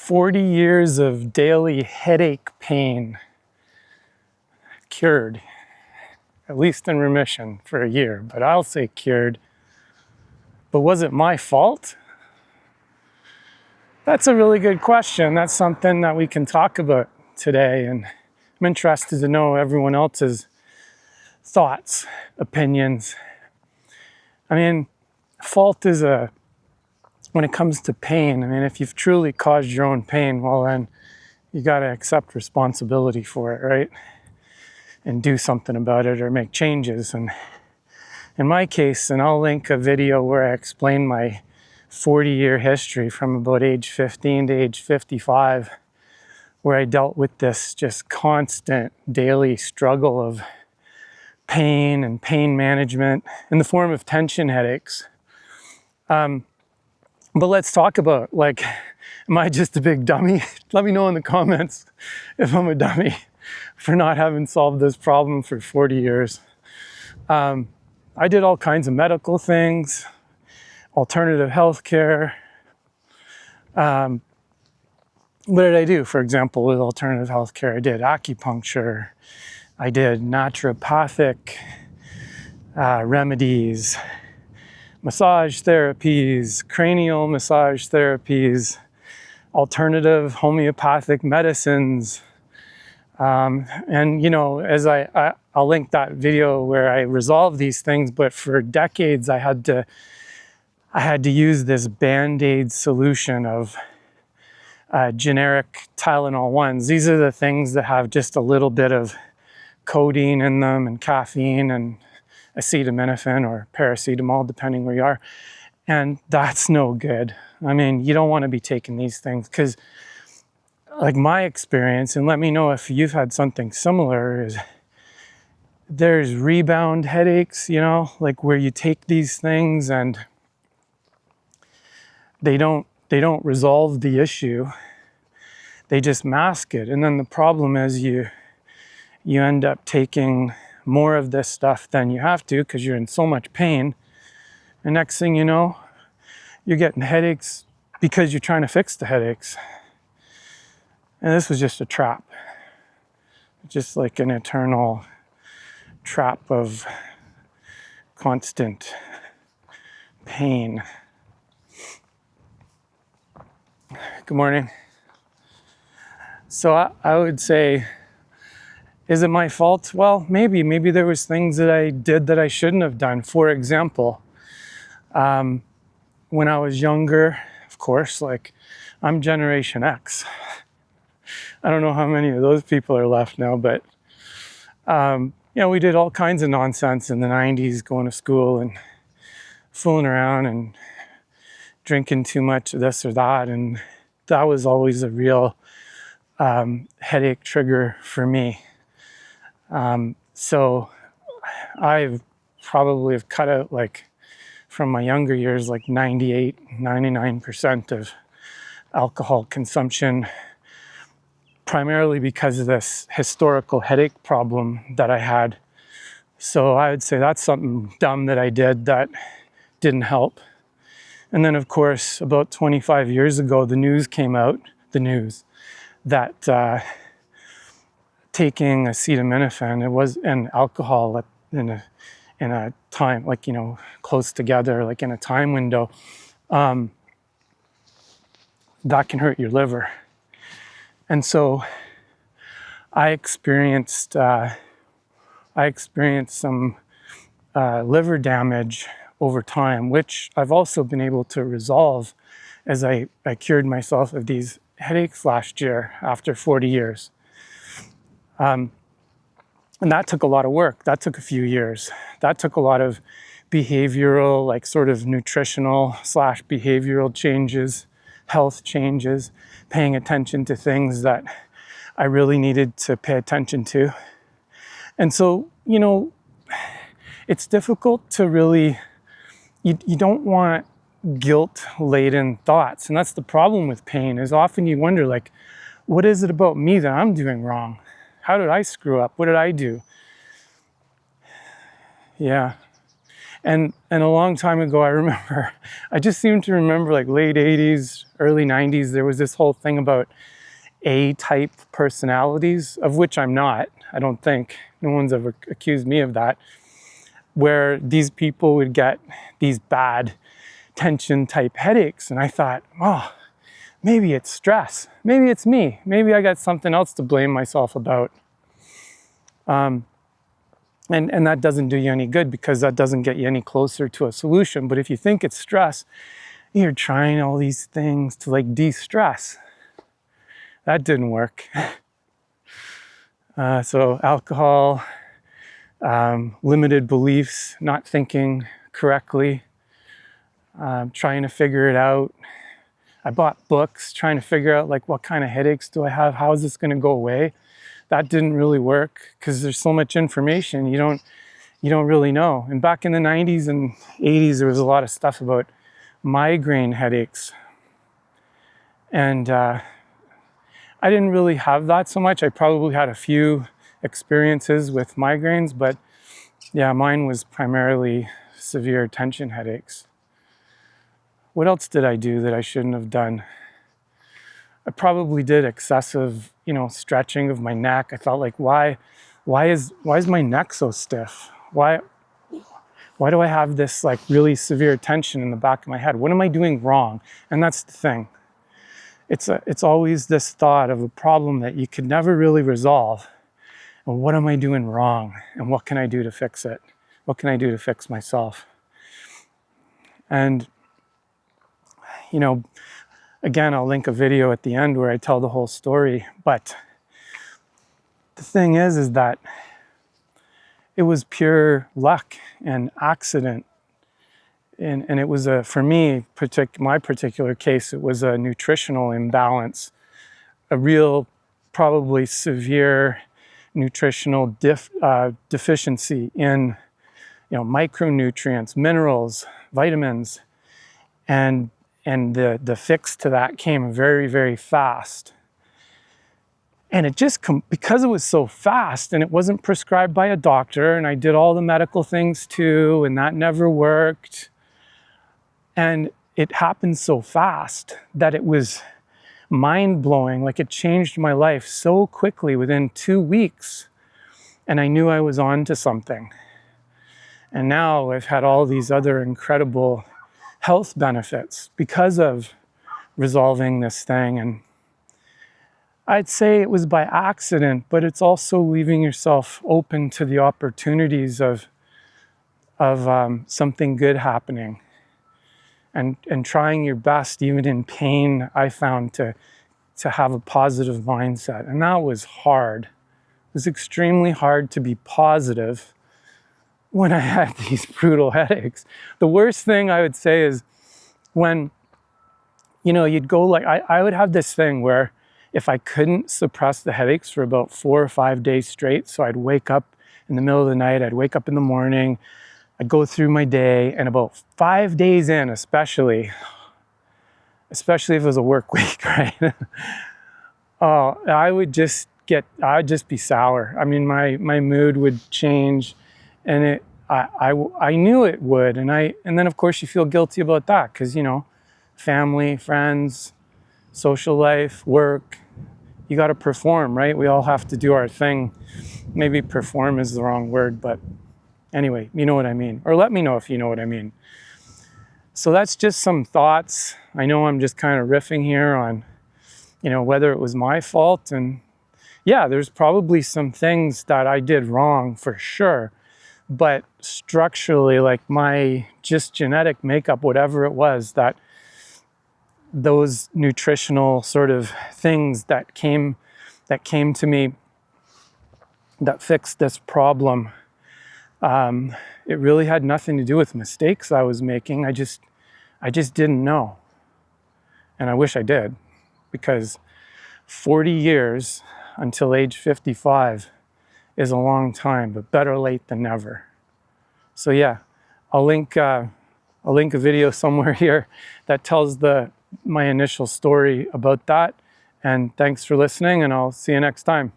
40 years of daily headache pain cured, at least in remission for a year, but I'll say cured. But was it my fault? That's a really good question. That's something that we can talk about today, and I'm interested to know everyone else's thoughts, opinions. I mean, fault is when it comes to pain, I mean, if you've truly caused your own pain, well then you got to accept responsibility for it, right? And do something about it or make changes. And in my case, and I'll link a video where I explain my 40-year history from about age 15 to age 55, where I dealt with this just constant daily struggle of pain and pain management in the form of tension headaches. But let's talk about, like, am I just a big dummy? Let me know in the comments if I'm a dummy for not having solved this problem for 40 years. I did all kinds of medical things, alternative healthcare. What did I do, for example, with alternative healthcare? I did acupuncture. I did naturopathic remedies, massage therapies, cranial massage therapies, alternative homeopathic medicines. And you know, as I'll link that video where I resolve these things, but for decades I had to use this Band-Aid solution of generic Tylenol ones. These are the things that have just a little bit of codeine in them and caffeine and acetaminophen or paracetamol, depending where you are. And that's no good. I mean, you don't want to be taking these things because, like, my experience, and let me know if you've had something similar, is there's rebound headaches, you know, like where you take these things and they don't resolve the issue. They just mask it. And then the problem is you end up taking more of this stuff than you have to because you're in so much pain. And next thing you know, you're getting headaches because you're trying to fix the headaches. And this was just a trap. Just like an eternal trap of constant pain. Good morning. So I would say, is it my fault? Well, maybe there was things that I did that I shouldn't have done. For example, when I was younger, of course, like, I'm Generation X. I don't know how many of those people are left now, but you know, we did all kinds of nonsense in the 90s, going to school and fooling around and drinking too much of this or that, and that was always a real headache trigger for me. So I probably have cut out, like, from my younger years, like 99% of alcohol consumption, primarily because of this historical headache problem that I had. So I would say that's something dumb that I did that didn't help. And then, of course, about 25 years ago, the news came out, that taking acetaminophen, it was, and alcohol in a time, like, you know, close together, like in a time window, that can hurt your liver. And so I experienced some liver damage over time, which I've also been able to resolve as I cured myself of these headaches last year after 40 years. And that took a lot of work. That took a few years. That took a lot of behavioral, like sort of nutritional / behavioral changes, health changes, paying attention to things that I really needed to pay attention to. And so, you know, it's difficult to really, you don't want guilt-laden thoughts. And that's the problem with pain, is often you wonder, like, what is it about me that I'm doing wrong? How did I screw up? What did I do? Yeah. And a long time ago, I remember, I just seem to remember like late 80s, early 90s, there was this whole thing about A-type personalities, of which I'm not, I don't think. No one's ever accused me of that, where these people would get these bad tension type headaches. And I thought, oh, maybe it's stress. Maybe it's me. Maybe I got something else to blame myself about. And that doesn't do you any good, because that doesn't get you any closer to a solution. But if you think it's stress, you're trying all these things to like de-stress. That didn't work. So alcohol, limited beliefs, not thinking correctly, trying to figure it out. I bought books trying to figure out like what kind of headaches do I have? How is this going to go away? That didn't really work, because there's so much information you don't really know. And back in the 90s and 80s, there was a lot of stuff about migraine headaches. And I didn't really have that so much. I probably had a few experiences with migraines, but yeah, mine was primarily severe tension headaches. What else did I do that I shouldn't have done? I probably did excessive, stretching of my neck. I felt like, why is my neck so stiff? Why do I have this like really severe tension in the back of my head? What am I doing wrong? And that's the thing. It's always this thought of a problem that you could never really resolve. And what am I doing wrong? And what can I do to fix it? What can I do to fix myself? And, again, I'll link a video at the end where I tell the whole story. But the thing is that it was pure luck and accident. And it was for me, my particular case, it was a nutritional imbalance, a real, probably severe nutritional deficiency in, micronutrients, minerals, vitamins, and the fix to that came very, very fast. And it just, because it was so fast and it wasn't prescribed by a doctor, and I did all the medical things too, and that never worked. And it happened so fast that it was mind-blowing. Like, it changed my life so quickly within 2 weeks. And I knew I was on to something. And now I've had all these other incredible health benefits because of resolving this thing. And I'd say it was by accident, but it's also leaving yourself open to the opportunities of something good happening. And trying your best, even in pain, I found to have a positive mindset. And that was hard. It was extremely hard to be positive when I had these brutal headaches. The worst thing I would say is when, you'd go like, I would have this thing where if I couldn't suppress the headaches for about 4 or 5 days straight, so I'd wake up in the middle of the night, I'd wake up in the morning, I'd go through my day, and about 5 days in, especially if it was a work week, right? I'd just be sour. I mean, my mood would change, and I knew it would. And then of course you feel guilty about that, because, family, friends, social life, work, you got to perform, right? We all have to do our thing. Maybe perform is the wrong word, but anyway, you know what I mean. Or let me know if you know what I mean. So that's just some thoughts. I know I'm just kind of riffing here on, whether it was my fault. And yeah, there's probably some things that I did wrong for sure. But structurally, like my just genetic makeup, whatever it was, that those nutritional sort of things that came to me that fixed this problem, it really had nothing to do with mistakes I was making. I just didn't know. And I wish I did, because 40 years until age 55 is a long time, but better late than never. So yeah, I'll link a video somewhere here that tells my initial story about that. And thanks for listening, and I'll see you next time.